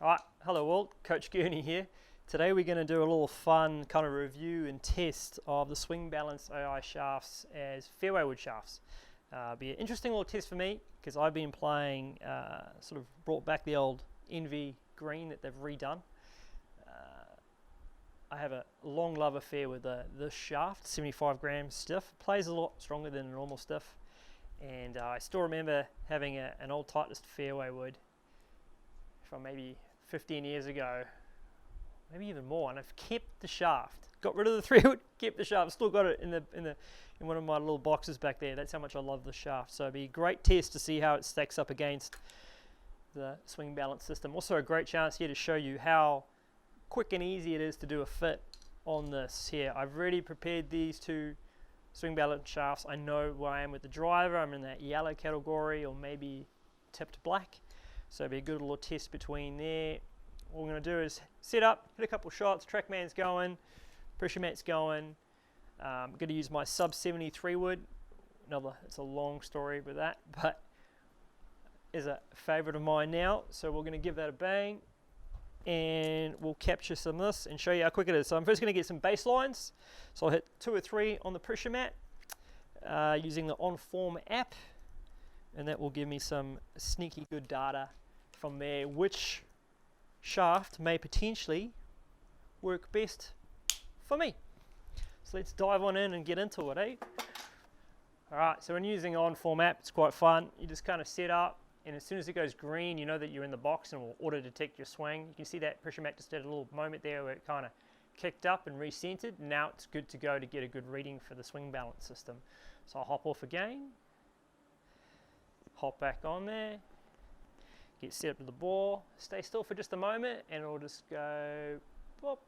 Alright, hello world, Coach Gurney here. Today we're going to do a little fun kind of review and test of the swing balance AI shafts as fairway wood shafts. Be an interesting little test for me because I've been playing, sort of brought back the old Envy green that they've redone. I have a long love affair with this shaft, 75 grams stiff. Plays a lot stronger than a normal stiff, and I still remember having an old Titleist fairway wood from maybe 15 years ago, maybe even more, and I've kept the shaft. Got rid of the 3-wood, kept the shaft. Still got it in one of my little boxes back there. That's how much I love the shaft. So it'd be a great test to see how it stacks up against the swing balance system. Also a great chance here to show you how quick and easy it is to do a fit on this here. I've already prepared these two swing balance shafts. I know where I am with the driver. I'm in that yellow category or maybe tipped black. So it'll be a good little test between there. What we're going to do is set up, hit a couple shots, Trackman's going, pressure mat's going. I'm going to use my sub 73 wood. It's a long story with that, but is a favorite of mine now. So we're going to give that a bang and we'll capture some of this and show you how quick it is. So I'm first going to get some baselines. So I'll hit 2 or 3 on the pressure mat using the OnForm app, and that will give me some sneaky good data from there, which shaft may potentially work best for me. So let's dive on in and get into it, eh? Alright, so when using OnForm app, it's quite fun. You just kind of set up, and as soon as it goes green, you know that you're in the box and it will auto detect your swing. You can see that pressure mat just did a little moment there where it kind of kicked up and recentered. Now it's good to go to get a good reading for the swing balance system. So I'll hop off again, hop back on there, get set up to the ball, stay still for just a moment, and it'll just go pop.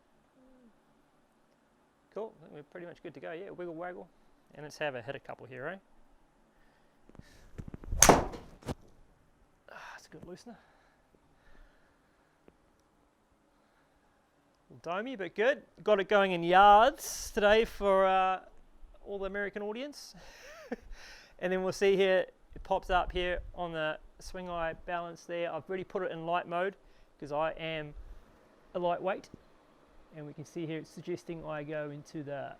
Cool, I think we're pretty much good to go. Yeah, wiggle waggle, and let's have a hit a couple here, eh? That's a good loosener. Domey, but good. Got it going in yards today for all the American audience. And then we'll see here, it pops up here on the swing eye balance there. I've already put it in light mode because I am a lightweight, and we can see here it's suggesting I go into the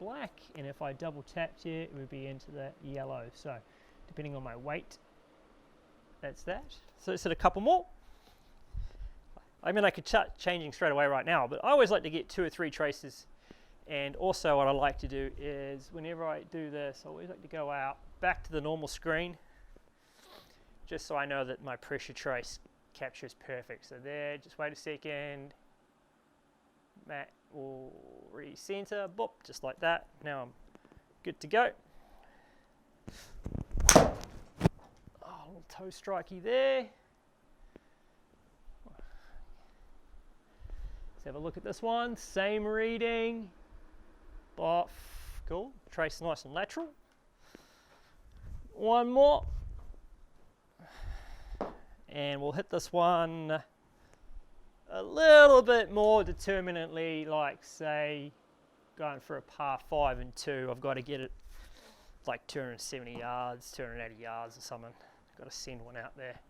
black, and if I double tapped here it would be into the yellow. So depending on my weight, that's that. So let's hit a couple more. I mean, I could start changing straight away right now, but I always like to get 2 or 3 traces. And also what I like to do is whenever I do this, I always like to go out back to the normal screen, just so I know that my pressure trace captures perfect. So there, just wait a second, mat will recenter, boop, just like that. Now I'm good to go. Oh, a little toe strikey there. Let's have a look at this one, same reading. Off, cool, trace nice and lateral. One more. And we'll hit this one a little bit more determinately, like say going for a par 5 and 2. I've got to get it like 270 yards, 280 yards or something. Got to send one out there.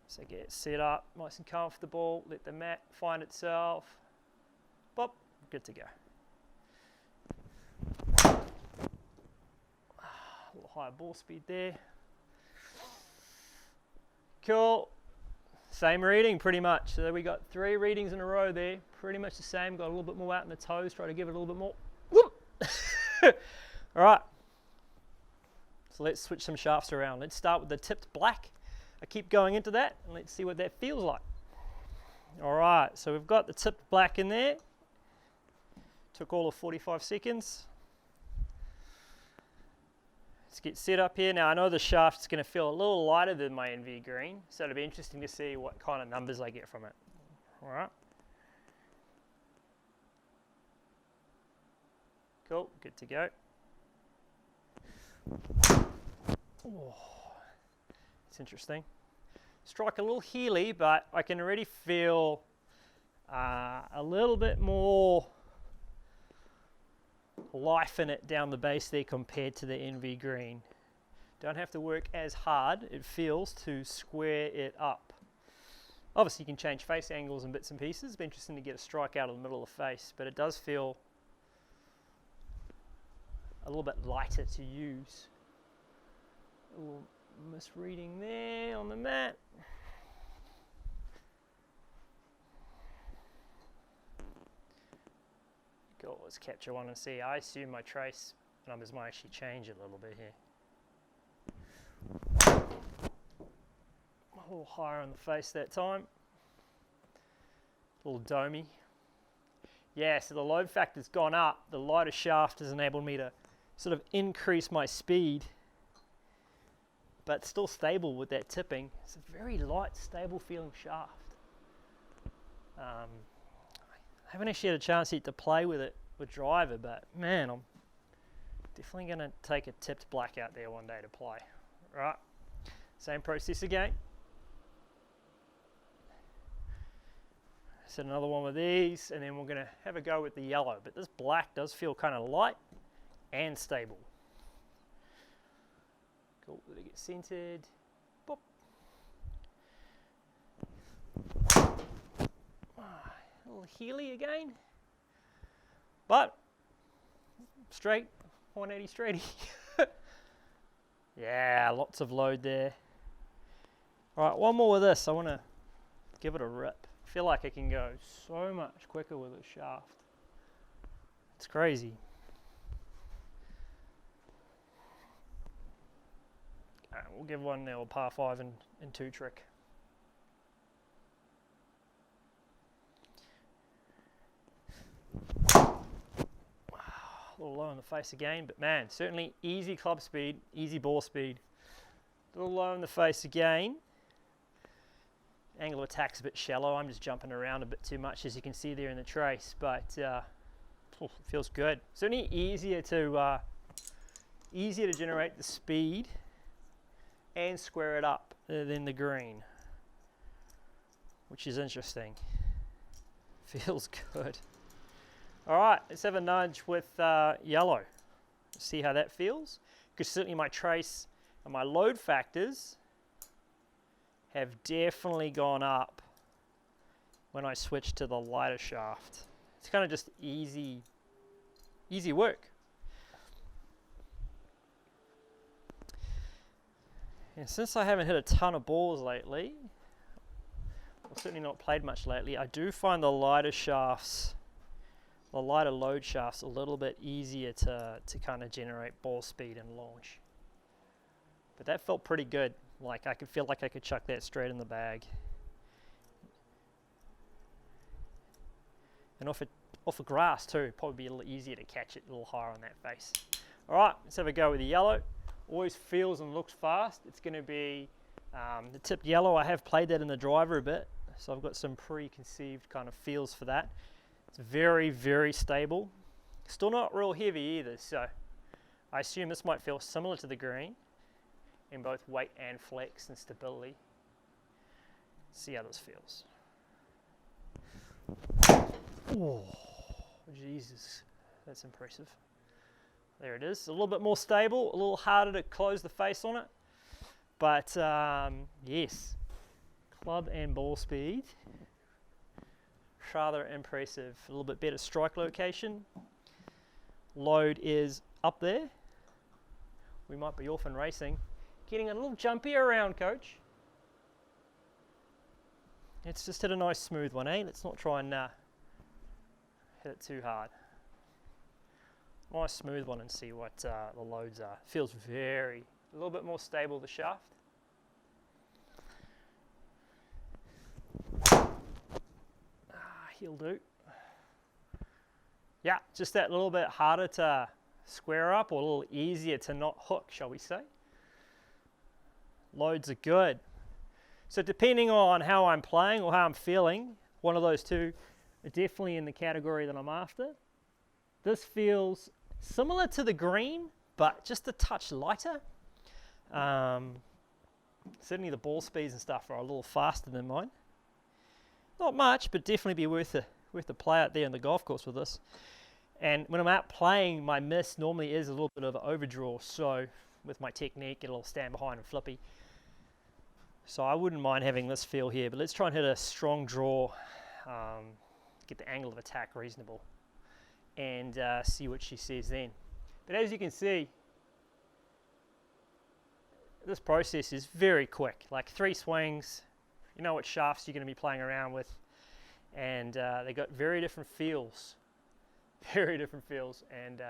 So get it set up, nice and comfortable, let the mat find itself. Pop, good to go. A little higher ball speed there. Cool. Same reading pretty much. So we got 3 readings in a row there. Pretty much the same. Got a little bit more out in the toes. Try to give it a little bit more. Alright. So let's switch some shafts around. Let's start with the tipped black. I keep going into that and let's see what that feels like. Alright, so we've got the tipped black in there. Took all of 45 seconds. Let's get set up here. Now I know the shaft's going to feel a little lighter than my NV green, so it'll be interesting to see what kind of numbers I get from it. Alright. Cool, good to go. Oh, it's interesting. Strike a little heely, but I can already feel a little bit more life in it down the base there compared to the NV green. Don't have to work as hard, it feels, to square it up. Obviously you can change face angles and bits and pieces. It'd be interesting to get a strike out of the middle of the face, but it does feel a little bit lighter to use. A little misreading there on the mat. Go, let's capture one and see. I assume my trace numbers might actually change a little bit here. A little higher on the face that time. A little domey. Yeah, so the load factor's gone up. The lighter shaft has enabled me to sort of increase my speed, but still stable with that tipping. It's a very light, stable feeling shaft. I haven't actually had a chance yet to play with it with driver, but man, I'm definitely going to take a tipped black out there one day to play. Right, same process again. Set another one with these, and then we're going to have a go with the yellow, but this black does feel kind of light and stable. Cool, let it get centered. Boop. A little Healy again, but straight, 180 straighty. Yeah, lots of load there. All right, one more with this. I want to give it a rip. I feel like I can go so much quicker with a shaft. It's crazy. All right, we'll give one now a par 5 and 2 trick. A little low on the face again, but man, certainly easy club speed, easy ball speed. A little low in the face again. Angle of attack's a bit shallow. I'm just jumping around a bit too much, as you can see there in the trace, but it feels good. Certainly easier to generate the speed and square it up than the green, which is interesting. Feels good. All right, let's have a nudge with yellow. See how that feels. Because certainly my trace and my load factors have definitely gone up when I switch to the lighter shaft. It's kind of just easy work. And since I haven't hit a ton of balls lately, or certainly not played much lately, I do find the lighter shafts, the lighter load shafts, a little bit easier to kind of generate ball speed and launch. But that felt pretty good. Like I could feel like I could chuck that straight in the bag. And off of grass too, probably be a little easier to catch it a little higher on that face. All right, let's have a go with the yellow. Always feels and looks fast. It's going to be the tipped yellow. I have played that in the driver a bit, so I've got some preconceived kind of feels for that. It's very, very stable. Still not real heavy either, so I assume this might feel similar to the green in both weight and flex and stability. Let's see how this feels. Oh, Jesus, that's impressive. There it is, a little bit more stable, a little harder to close the face on it, but yes, club and ball speed, rather impressive. A little bit better strike location. Load is up there. We might be off and racing. Getting a little jumpy around, coach. Let's just hit a nice smooth one, eh? Let's not try and hit it too hard. Nice smooth one and see what the loads are. Feels a little bit more stable, the shaft. He'll do. Yeah, just that little bit harder to square up, or a little easier to not hook, shall we say. Loads are good. So depending on how I'm playing or how I'm feeling, one of those two are definitely in the category that I'm after. This feels similar to the green, but just a touch lighter. Certainly the ball speeds and stuff are a little faster than mine. Not much, but definitely be worth a play out there in the golf course with this. And when I'm out playing, my miss normally is a little bit of an overdraw, so with my technique, it'll stand behind and flippy. So I wouldn't mind having this feel here, but let's try and hit a strong draw, get the angle of attack reasonable, and see what she says then. But as you can see, this process is very quick, like 3 swings, you know what shafts you're going to be playing around with, and they got very different feels, and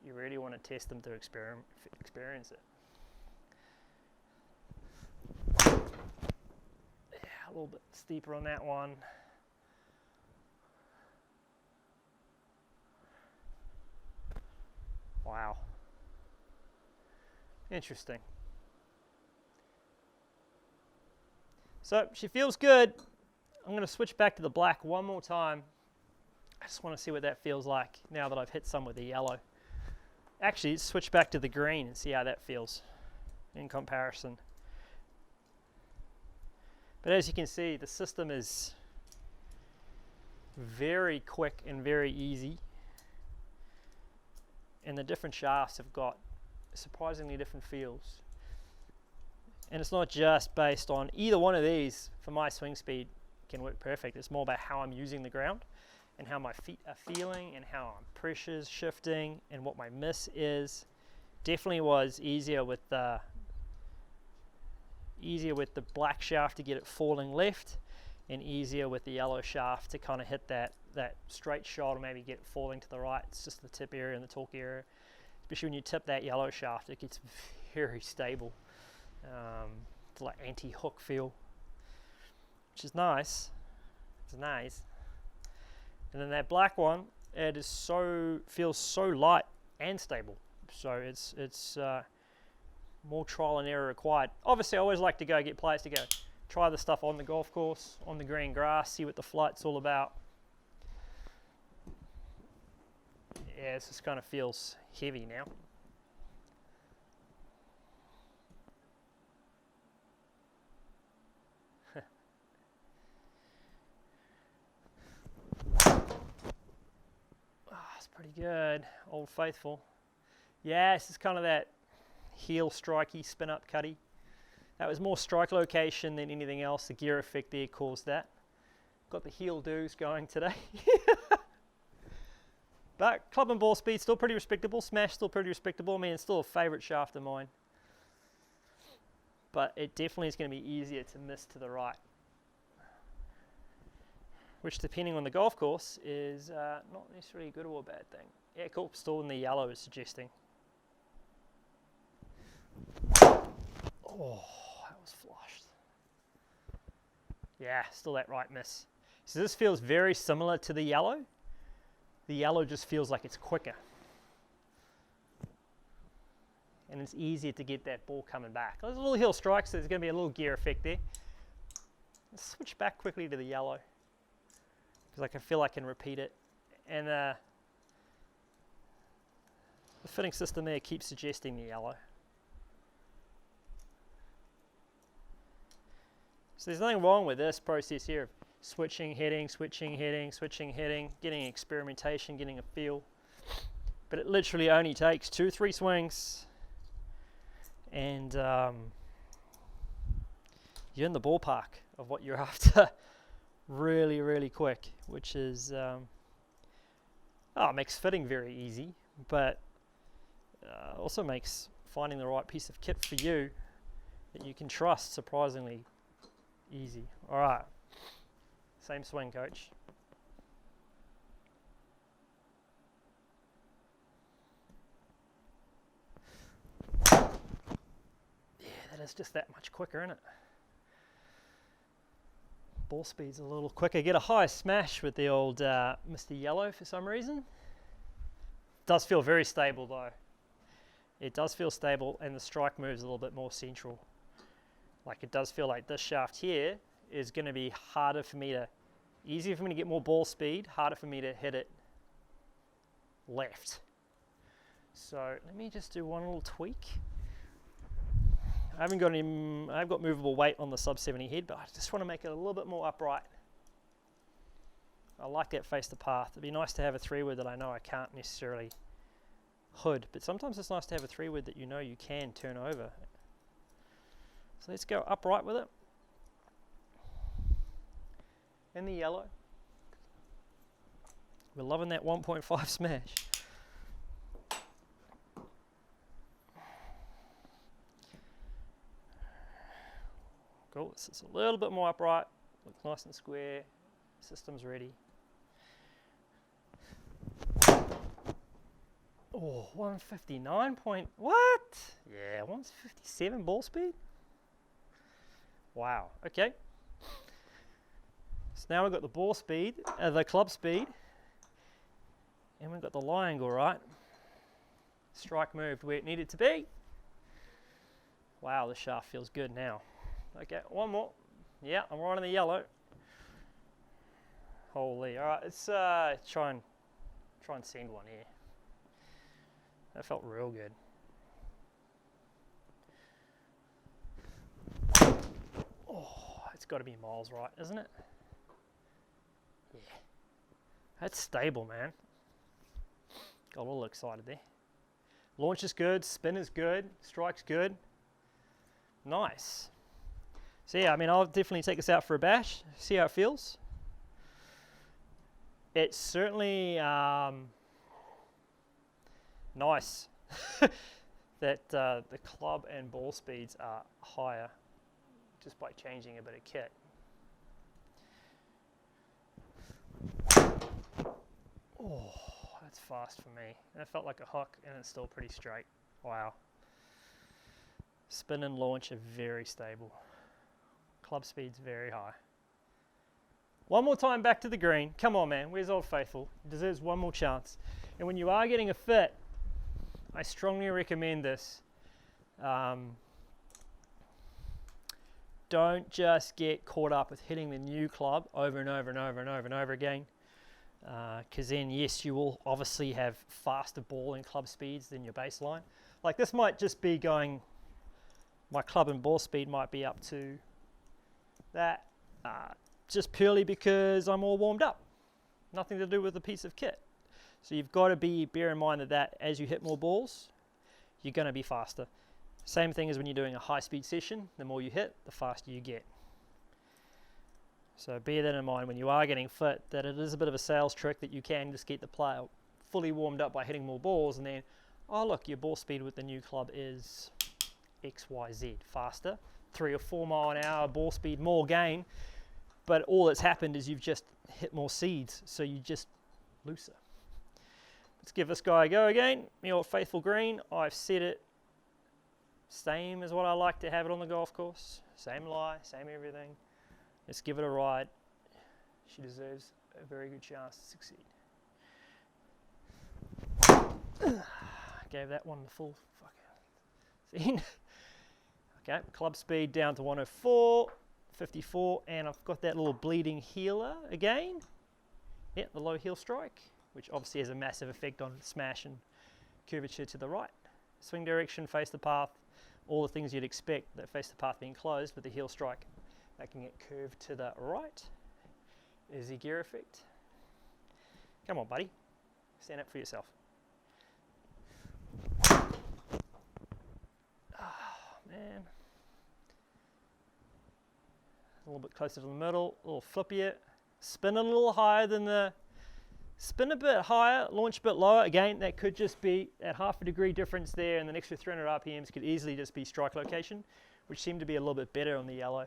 you really want to test them to experience it. Yeah, a little bit steeper on that one. Wow. Interesting. So she feels good. I'm going to switch back to the black one more time. I just want to see what that feels like now that I've hit some with the yellow. Actually, switch back to the green and see how that feels in comparison. But as you can see, the system is very quick and very easy. And the different shafts have got surprisingly different feels. And it's not just based on either one of these. For my swing speed can work perfect. It's more about how I'm using the ground and how my feet are feeling and how pressure's shifting and what my miss is. Definitely was easier with the black shaft to get it falling left, and easier with the yellow shaft to kind of hit that straight shot or maybe get it falling to the right. It's just the tip area and the torque area. Especially when you tip that yellow shaft, it gets very stable. It's like anti-hook feel, which is nice. It's nice. And then that black one, it is feels so light and stable. So it's more trial and error required. Obviously, I always like to get players to go try the stuff on the golf course, on the green grass, see what the flight's all about. Yeah, this just kind of feels heavy now. It's pretty good. Old Faithful. Yeah, this is kind of that heel strikey, spin up cutty. That was more strike location than anything else. The gear effect there caused that. Got the heel do's going today. But club and ball speed still pretty respectable. Smash still pretty respectable. I mean, it's still a favourite shaft of mine. But it definitely is going to be easier to miss to the right. Which, depending on the golf course, is not necessarily a good or a bad thing. Yeah, cool. Still in the yellow is suggesting. Oh, that was flushed. Yeah, still that right miss. So this feels very similar to the yellow. The yellow just feels like it's quicker. And it's easier to get that ball coming back. There's a little heel strike, so there's going to be a little gear effect there. Let's switch back quickly to the yellow, because I can feel I can repeat it. And the fitting system there keeps suggesting the yellow. So there's nothing wrong with this process here of switching, hitting, switching, hitting, switching, hitting, getting experimentation, getting a feel. But it literally only takes 2-3 swings, and you're in the ballpark of what you're after really, really quick, which is, it makes fitting very easy, but also makes finding the right piece of kit for you that you can trust surprisingly easy. All right, same swing, coach. Yeah, that is just that much quicker, isn't it? Ball speed's a little quicker. Get a high smash with the old Mr. Yellow for some reason. Does feel very stable though. It does feel stable, and the strike moves a little bit more central. Like, it does feel like this shaft here is going to be harder for me to, easier for me to get more ball speed, harder for me to hit it left. So let me just do one little tweak. I've got movable weight on the sub 70 head, but I just want to make it a little bit more upright. I like that face to path. It'd be nice to have a 3-wood that I know I can't necessarily hood, but sometimes it's nice to have a 3-wood that you know you can turn over. So let's go upright with it. In the yellow. We're loving that 1.5 smash. Cool, this is a little bit more upright, looks nice and square, system's ready. Oh, 159 point, what? Yeah, 157 ball speed. Wow, okay. So now we've got the ball speed, the club speed, and we've got the lie angle right. Strike moved where it needed to be. Wow, the shaft feels good now. Okay, one more. Yeah, I'm right on the yellow. Holy, all right, let's try and send one here. That felt real good. Oh, it's got to be miles right, isn't it? Yeah. That's stable, man. Got a little excited there. Launch is good, spin is good, strike's good. Nice. So yeah, I mean, I'll definitely take this out for a bash, see how it feels. It's certainly nice that the club and ball speeds are higher just by changing a bit of kit. Oh, that's fast for me. That felt like a hook and it's still pretty straight. Wow. Spin and launch are very stable. Club speed's very high. One more time back to the green. Come on, man. Where's Old Faithful? He deserves one more chance. And when you are getting a fit, I strongly recommend this. Don't just get caught up with hitting the new club over and over and over and over and over again. Because then, yes, you will obviously have faster ball and club speeds than your baseline. Like this might just be going, my club and ball speed might be up to that just purely because I'm all warmed up. Nothing to do with the piece of kit. So you've got to bear in mind that as you hit more balls, you're going to be faster. Same thing as when you're doing a high-speed session. The more you hit, the faster you get. So bear that in mind when you are getting fit, that it is a bit of a sales trick that you can just get the player fully warmed up by hitting more balls, and then, oh look, your ball speed with the new club is XYZ, faster. 3 or 4 mile an hour ball speed more gain, but all that's happened is you've just hit more seeds, so you just looser. Let's give this guy a go again. My Old Faithful green, I've set it same as what I like to have it on the golf course. Same lie, same everything. Let's give it a ride. She deserves a very good chance to succeed. Gave that one the full fucking scene. Okay, club speed down to 104, 54, and I've got that little bleeding healer again. Yeah, the low heel strike, which obviously has a massive effect on smash and curvature to the right. Swing direction, face the path, all the things you'd expect that face the path being closed, but the heel strike making it curve to the right is the gear effect. Come on, buddy. Stand up for yourself. Man. A little bit closer to the middle, a little flippier. Spin a little higher than the, spin a bit higher, launch a bit lower. Again, that could just be that half a degree difference there, and the extra 300 RPMs could easily just be strike location, which seemed to be a little bit better on the yellow.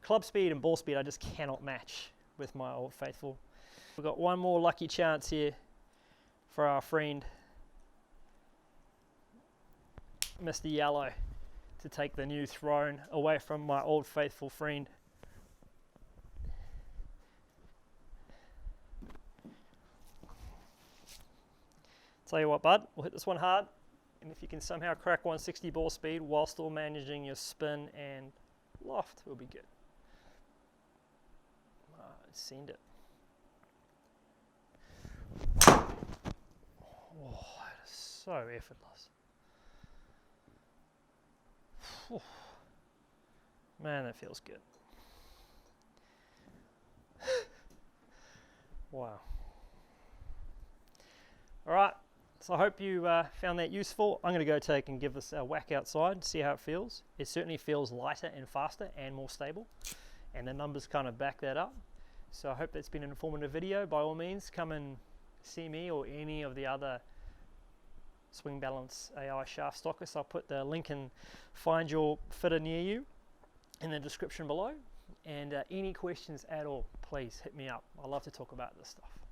Club speed and ball speed I just cannot match with my Old Faithful. We've got one more lucky chance here for our friend Mr. Yellow to take the new throne away from my Old Faithful friend. Tell you what, bud, we'll hit this one hard, and if you can somehow crack 160 ball speed while still managing your spin and loft, will be good. Send it. Oh, that is so effortless. Whew. Man, that feels good. Wow. All right, So I hope you found that useful. I'm going to go take and give this a whack outside, see how it feels. It certainly feels lighter and faster and more stable, and the numbers kind of back that up. So I hope that's been an informative video. By all means, come and see me or any of the other Swing Balance AI shaft stockists. I'll put the link and find your fitter near you in the description below. And any questions at all, please hit me up. I love to talk about this stuff.